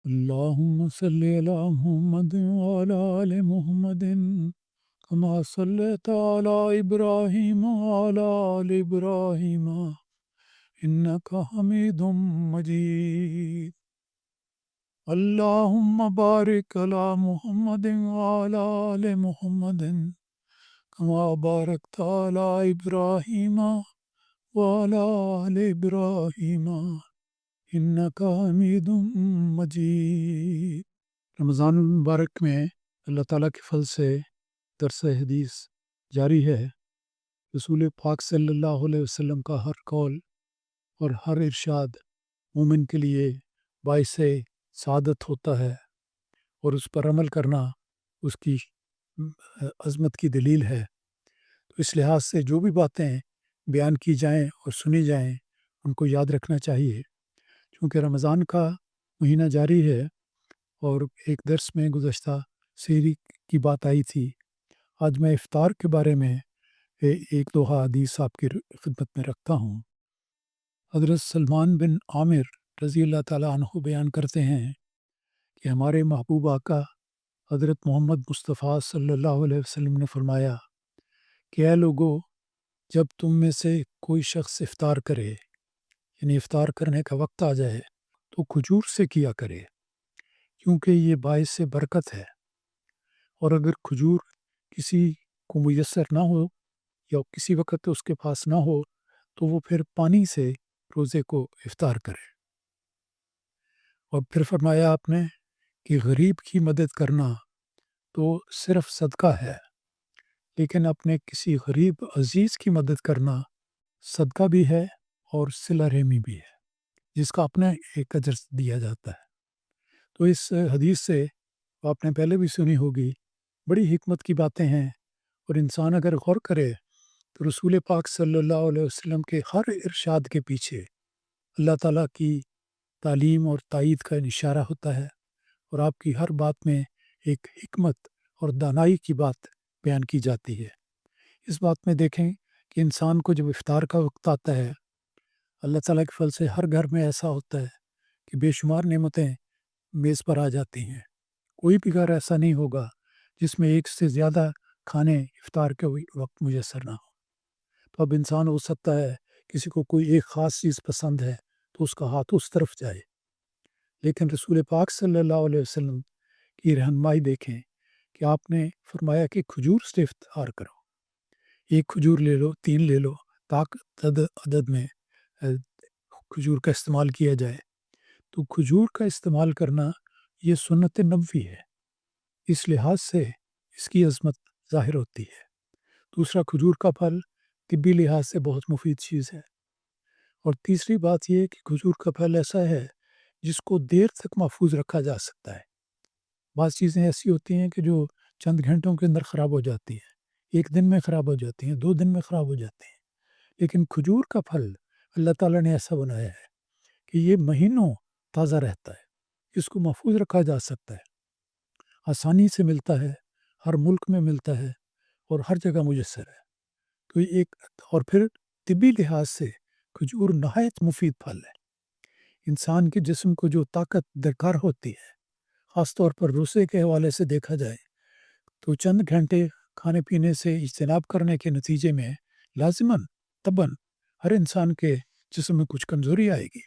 اللهم صل على محمد وعلى آل محمد كما صليت على إبراهيم وعلى آل إبراهيم إنك حميد مجيد. اللهم بارك على محمد وعلى آل محمد كما باركت على إبراهيم وعلى آل إبراهيم إنك حميد مجيد. رمضان المبارک میں اللہ تعالیٰ کے فضل سے درس حدیث جاری ہے۔ رسول پاک صلی اللہ علیہ وسلم کا ہر قول اور ہر ارشاد مومن کے لیے باعث سعادت ہوتا ہے، اور اس پر عمل کرنا اس کی عظمت کی دلیل ہے۔ تو اس لحاظ سے جو بھی باتیں بیان کی جائیں اور سنی جائیں ان کو یاد رکھنا چاہیے، چونکہ رمضان کا مہینہ جاری ہے۔ اور ایک درس میں گزشتہ سحری کی بات آئی تھی۔ آج میں افطار کے بارے میں ایک دو حدیث آپ کی خدمت میں رکھتا ہوں۔ حضرت سلمان بن عامر رضی اللہ تعالیٰ عنہ بیان کرتے ہیں کہ ہمارے محبوب آقا حضرت محمد مصطفیٰ صلی اللہ علیہ وسلم نے فرمایا کہ اے لوگو، جب تم میں سے کوئی شخص افطار کرے، یعنی افطار کرنے کا وقت آ جائے، تو کھجور سے کیا کرے، کیونکہ یہ باعث برکت ہے۔ اور اگر کھجور کسی کو میسر نہ ہو یا کسی وقت اس کے پاس نہ ہو تو وہ پھر پانی سے روزے کو افطار کرے۔ اور پھر فرمایا آپ نے کہ غریب کی مدد کرنا تو صرف صدقہ ہے، لیکن اپنے کسی غریب عزیز کی مدد کرنا صدقہ بھی ہے اور صلہ رحمی بھی ہے، جس کا اپنا ایک اجر دیا جاتا ہے۔ تو اس حدیث سے آپ نے پہلے بھی سنی ہوگی، بڑی حکمت کی باتیں ہیں، اور انسان اگر غور کرے تو رسول پاک صلی اللہ علیہ وسلم کے ہر ارشاد کے پیچھے اللہ تعالیٰ کی تعلیم اور تائید کا اشارہ ہوتا ہے، اور آپ کی ہر بات میں ایک حکمت اور دانائی کی بات بیان کی جاتی ہے۔ اس بات میں دیکھیں کہ انسان کو جب افطار کا وقت آتا ہے، اللہ تعالیٰ کے فضل سے ہر گھر میں ایسا ہوتا ہے کہ بے شمار نعمتیں میز پر آ جاتی ہیں۔ کوئی بھی گھر ایسا نہیں ہوگا جس میں ایک سے زیادہ کھانے افطار کے وقت میسر نہ ہو۔ تو اب انسان ہو سکتا ہے کسی کو کوئی ایک خاص چیز پسند ہے تو اس کا ہاتھ اس طرف جائے، لیکن رسول پاک صلی اللہ علیہ وسلم کی رہنمائی دیکھیں کہ آپ نے فرمایا کہ کھجور سے افطار کرو، ایک کھجور لے لو، 3 لے لو، طاقت عدد میں کھجور کا استعمال کیا جائے۔ تو کھجور کا استعمال کرنا یہ سنت نبوی ہے، اس لحاظ سے اس کی عظمت ظاہر ہوتی ہے۔ دوسرا، کھجور کا پھل طبی لحاظ سے بہت مفید چیز ہے۔ اور تیسری بات یہ ہے کہ کھجور کا پھل ایسا ہے جس کو دیر تک محفوظ رکھا جا سکتا ہے۔ بعض چیزیں ایسی ہوتی ہیں کہ جو چند گھنٹوں کے اندر خراب ہو جاتی ہیں، ایک دن میں خراب ہو جاتی ہیں، 2 دن میں خراب ہو جاتی ہیں، لیکن کھجور کا پھل اللہ تعالیٰ نے ایسا بنایا ہے کہ یہ مہینوں تازہ رہتا ہے، اس کو محفوظ رکھا جا سکتا ہے، آسانی سے ملتا ہے، ہر ملک میں ملتا ہے اور ہر جگہ میسر ہے۔ تو اور پھر طبی لحاظ سے کھجور نہایت مفید پھل ہے۔ انسان کے جسم کو جو طاقت درکار ہوتی ہے، خاص طور پر روزے کے حوالے سے دیکھا جائے تو چند گھنٹے کھانے پینے سے اجتناب کرنے کے نتیجے میں لازماً طبعاً ہر انسان کے جسم میں کچھ کمزوری آئے گی۔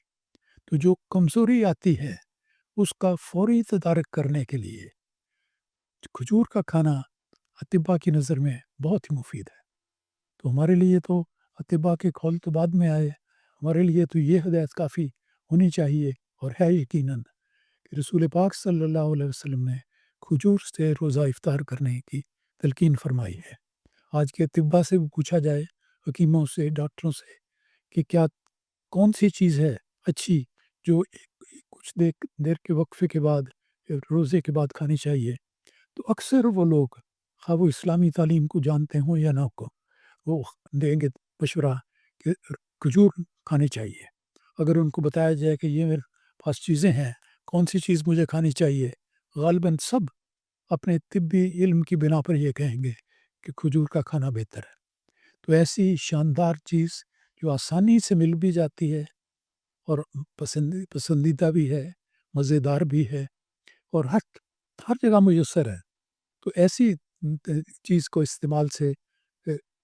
تو جو کمزوری آتی ہے اس کا فوری تدارک کرنے کے لیے کھجور کا کھانا اطباء کی نظر میں بہت ہی مفید ہے۔ تو ہمارے لیے تو اطباء کے قول تو بعد میں آئے، ہمارے لیے تو یہ ہدایت کافی ہونی چاہیے، اور ہے یقیناً کہ رسول پاک صلی اللہ علیہ وسلم نے کھجور سے روزہ افطار کرنے کی تلقین فرمائی ہے۔ آج کے اطباء سے بھی پوچھا جائے، حکیموں سے، ڈاکٹروں سے، کہ کیا کون سی چیز ہے اچھی جو کچھ دیر کے وقفے کے بعد، روزے کے بعد کھانی چاہیے، تو اکثر وہ لوگ، خواہ وہ اسلامی تعلیم کو جانتے ہوں یا نہ کو، وہ دیں گے مشورہ کہ کھجور کھانی چاہیے۔ اگر ان کو بتایا جائے کہ یہ میرے پاس چیزیں ہیں، کون سی چیز مجھے کھانی چاہیے، غالباً سب اپنے طبی علم کی بنا پر یہ کہیں گے کہ کھجور کا کھانا بہتر ہے۔ تو ایسی شاندار چیز جو آسانی سے مل بھی جاتی ہے اور پسندیدہ بھی ہے، مزیدار بھی ہے اور ہر جگہ میسر ہے۔ تو ایسی چیز کو استعمال سے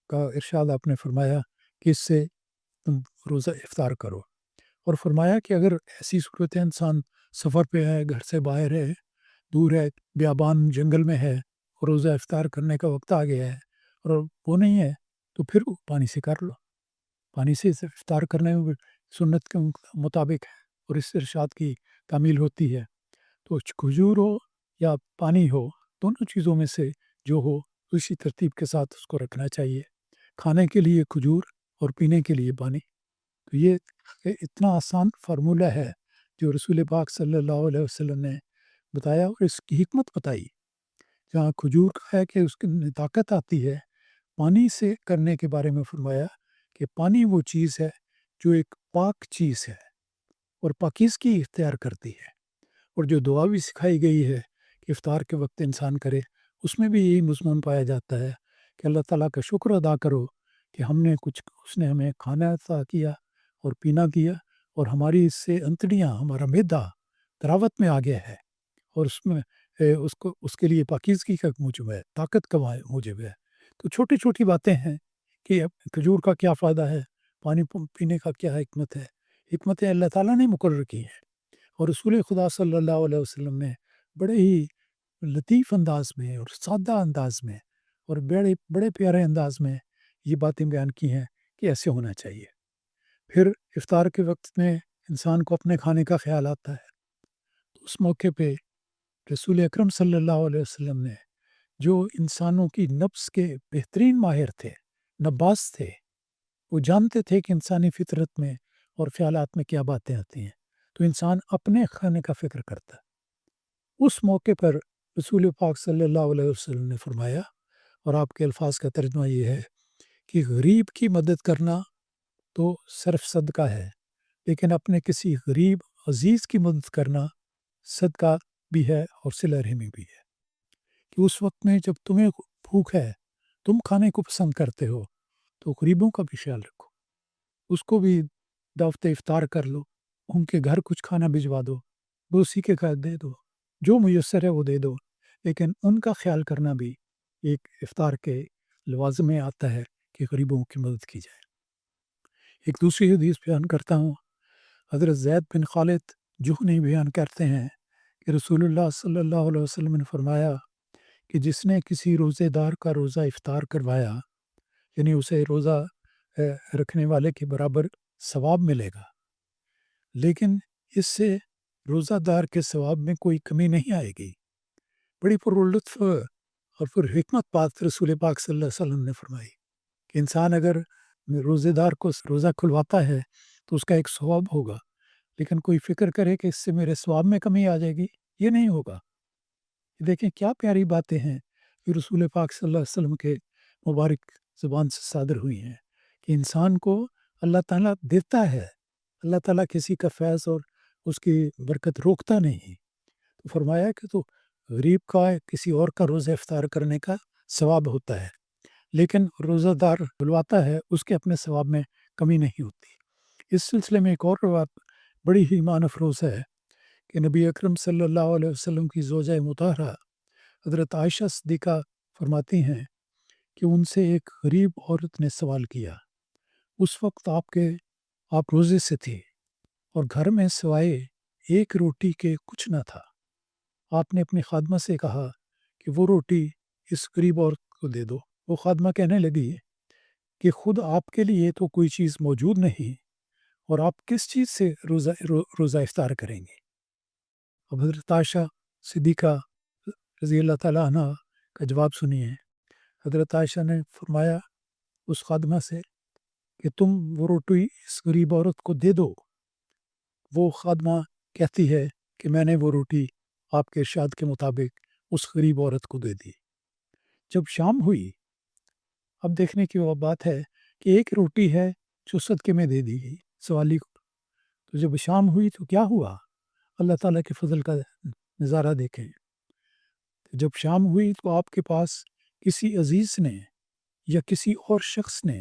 کا ارشاد آپ نے فرمایا کہ اس سے تم روزہ افطار کرو، اور فرمایا کہ اگر ایسی صورت ہے انسان سفر پہ ہے، گھر سے باہر ہے، دور ہے، بیابان جنگل میں ہے، اور روزہ افطار کرنے کا وقت آ گیا ہے اور وہ نہیں ہے، تو پھر وہ پانی سے کر لو۔ پانی سے افطار کرنے میں سنت کے مطابق ہے اور اس ارشاد کی تعمیل ہوتی ہے۔ تو کھجور ہو یا پانی ہو، دونوں چیزوں میں سے جو ہو اسی ترتیب کے ساتھ اس کو رکھنا چاہیے، کھانے کے لیے کھجور اور پینے کے لیے پانی۔ تو یہ اتنا آسان فارمولہ ہے جو رسول پاک صلی اللہ علیہ وسلم نے بتایا اور اس کی حکمت بتائی۔ جہاں کھجور کا ہے کہ اس کی طاقت آتی ہے، پانی سے کرنے کے بارے میں فرمایا کہ پانی وہ چیز ہے جو ایک پاک چیز ہے اور پاکیزگی اختیار کرتی ہے، اور جو دعا بھی سکھائی گئی ہے کہ افطار کے وقت انسان کرے، اس میں بھی یہی مضمون پایا جاتا ہے کہ اللہ تعالیٰ کا شکر ادا کرو کہ اس نے ہمیں کھانا عطا کیا اور پینا کیا، اور ہماری اس سے انتڑیاں، ہمارا معدہ تراوت میں آ گیا ہے، اور اس میں اس کے لیے پاکیزگی کا موجب ہے، طاقت کا موجب ہے۔ تو چھوٹی چھوٹی باتیں ہیں کہ اب کھجور کا کیا فائدہ ہے، پانی پینے کا کیا حکمت ہے، حکمتیں اللہ تعالیٰ نے مقرر کی ہیں، اور رسول خدا صلی اللہ علیہ وسلم نے بڑے ہی لطیف انداز میں اور سادہ انداز میں اور بڑے پیارے انداز میں یہ باتیں بیان کی ہیں کہ ایسے ہونا چاہیے۔ پھر افطار کے وقت میں انسان کو اپنے کھانے کا خیال آتا ہے، تو اس موقع پہ رسول اکرم صلی اللہ علیہ وسلم نے، جو انسانوں کی نفس کے بہترین ماہر تھے، نباز تھے، وہ جانتے تھے کہ انسانی فطرت میں اور خیالات میں کیا باتیں آتی ہیں، تو انسان اپنے کھانے کا فکر کرتا ہے۔ اس موقع پر رسول پاک صلی اللہ علیہ وسلم نے فرمایا، اور آپ کے الفاظ کا ترجمہ یہ ہے کہ غریب کی مدد کرنا تو صرف صدقہ ہے، لیکن اپنے کسی غریب عزیز کی مدد کرنا صدقہ بھی ہے اور صلہ رحمی بھی ہے۔ کہ اس وقت میں جب تمہیں بھوک ہے، تم کھانے کو پسند کرتے ہو، تو غریبوں کا بھی خیال رکھو، اس کو بھی دعوت افطار کر لو، ان کے گھر کچھ کھانا بھجوا دو، وہ اسی کے گھر دے دو، جو میسر ہے وہ دے دو، لیکن ان کا خیال کرنا بھی ایک افطار کے لوازم میں آتا ہے کہ غریبوں کی مدد کی جائے۔ ایک دوسری حدیث بیان کرتا ہوں، حضرت زید بن خالد جہنی بیان کرتے ہیں کہ رسول اللہ صلی اللہ علیہ وسلم نے فرمایا کہ جس نے کسی روزے دار کا روزہ افطار کروایا، یعنی اسے روزہ رکھنے والے کے برابر ثواب ملے گا، لیکن اس سے روزہ دار کے ثواب میں کوئی کمی نہیں آئے گی۔ بڑی پرلطف اور پر حکمت بات رسول پاک صلی اللہ علیہ وسلم نے فرمائی کہ انسان اگر روزے دار کو روزہ کھلواتا ہے تو اس کا ایک ثواب ہوگا، لیکن کوئی فکر کرے کہ اس سے میرے ثواب میں کمی آ جائے گی، یہ نہیں ہوگا۔ دیکھیں کیا پیاری باتیں ہیں کہ رسول پاک صلی اللہ علیہ وسلم کے مبارک زبان سے صادر ہوئی ہیں کہ انسان کو اللہ تعالیٰ دیتا ہے، اللہ تعالیٰ کسی کا فیض اور اس کی برکت روکتا نہیں۔ تو فرمایا کہ تو غریب کا کسی اور کا روزہ افطار کرنے کا ثواب ہوتا ہے، لیکن روزہ دار بلواتا ہے، اس کے اپنے ثواب میں کمی نہیں ہوتی۔ اس سلسلے میں ایک اور بات بڑی ہی ایمان افروز ہے کہ نبی اکرم صلی اللہ علیہ وسلم کی زوجہ مطہرہ حضرت عائشہ صدیقہ فرماتی ہیں کہ ان سے ایک غریب عورت نے سوال کیا۔ اس وقت آپ روزے سے تھے اور گھر میں سوائے ایک روٹی کے کچھ نہ تھا۔ آپ نے اپنی خادمہ سے کہا کہ وہ روٹی اس غریب عورت کو دے دو۔ وہ خادمہ کہنے لگی کہ خود آپ کے لیے تو کوئی چیز موجود نہیں، اور آپ کس چیز سے روزہ افطار کریں گے؟ اب حضرت عائشہ صدیقہ رضی اللہ تعالیٰ عنہ کا جواب سنیے۔ حضرت عائشہ نے فرمایا اس خادمہ سے کہ تم وہ روٹی اس غریب عورت کو دے دو۔ وہ خادمہ کہتی ہے کہ میں نے وہ روٹی آپ کے ارشاد کے مطابق اس غریب عورت کو دے دی۔ جب شام ہوئی، اب دیکھنے کی وہ بات ہے کہ ایک روٹی ہے جو صدقے میں دے دی گئی سوالی کو، تو جب شام ہوئی تو کیا ہوا؟ اللہ تعالیٰ کے فضل کا نظارہ دیکھیں۔ جب شام ہوئی تو آپ کے پاس کسی عزیز نے یا کسی اور شخص نے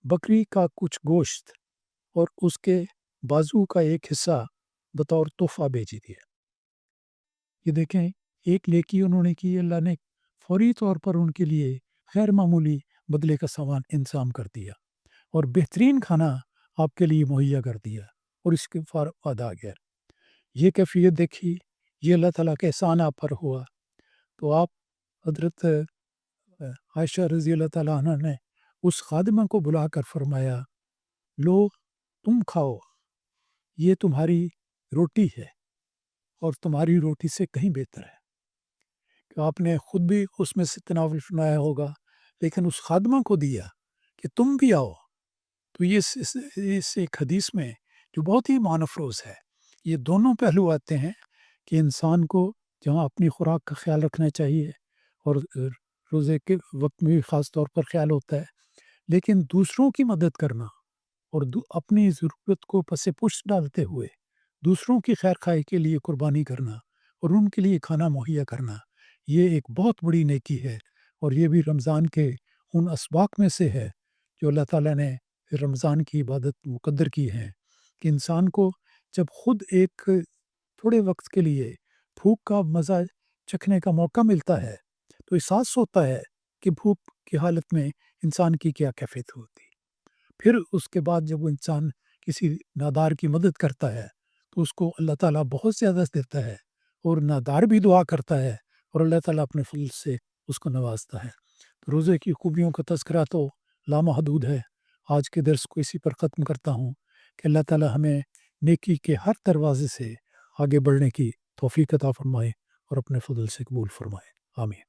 بکری کا کچھ گوشت اور اس کے بازو کا ایک حصہ بطور تحفہ بھیجی دیا۔ یہ دیکھیں ایک نیکی انہوں نے کی، اللہ نے فوری طور پر ان کے لیے غیر معمولی بدلے کا سامان انتظام کر دیا اور بہترین کھانا آپ کے لیے مہیا کر دیا، اور اس کے بعد آ گیا یہ کیفیت دیکھی، یہ اللہ تعالیٰ کا احسان آپ پر ہوا۔ تو آپ حضرت عائشہ رضی اللہ تعالیٰ عنہ نے اس خادمہ کو بلا کر فرمایا، لو تم کھاؤ، یہ تمہاری روٹی ہے اور تمہاری روٹی سے کہیں بہتر ہے۔ کہ آپ نے خود بھی اس میں سے تناول فرمایا ہوگا، لیکن اس خادمہ کو دیا کہ تم بھی آؤ۔ تو یہ اس ایک حدیث میں جو بہت ہی معنی افروز ہے، یہ دونوں پہلو آتے ہیں کہ انسان کو جہاں اپنی خوراک کا خیال رکھنا چاہیے اور روزے کے وقت میں بھی خاص طور پر خیال ہوتا ہے، لیکن دوسروں کی مدد کرنا اور اپنی ضرورت کو پس پش ڈالتے ہوئے دوسروں کی خیر خواہی کے لیے قربانی کرنا اور ان کے لیے کھانا مہیا کرنا، یہ ایک بہت بڑی نیکی ہے، اور یہ بھی رمضان کے ان اسباق میں سے ہے جو اللہ تعالیٰ نے رمضان کی عبادت مقدر کی ہے، کہ انسان کو جب خود ایک تھوڑے وقت کے لیے بھوک کا مزہ چکھنے کا موقع ملتا ہے تو احساس ہوتا ہے کہ بھوک کی حالت میں انسان کی کیا کیفیت ہوتی۔ پھر اس کے بعد جب وہ انسان کسی نادار کی مدد کرتا ہے تو اس کو اللہ تعالیٰ بہت زیادہ دیتا ہے، اور نادار بھی دعا کرتا ہے اور اللہ تعالیٰ اپنے فضل سے اس کو نوازتا ہے۔ تو روزے کی خوبیوں کا تذکرہ تو لامحدود ہے۔ آج کے درس کو اسی پر ختم کرتا ہوں کہ اللہ تعالیٰ ہمیں نیکی کے ہر دروازے سے آگے بڑھنے کی توفیق عطا فرمائے اور اپنے فضل سے قبول فرمائے۔ آمین۔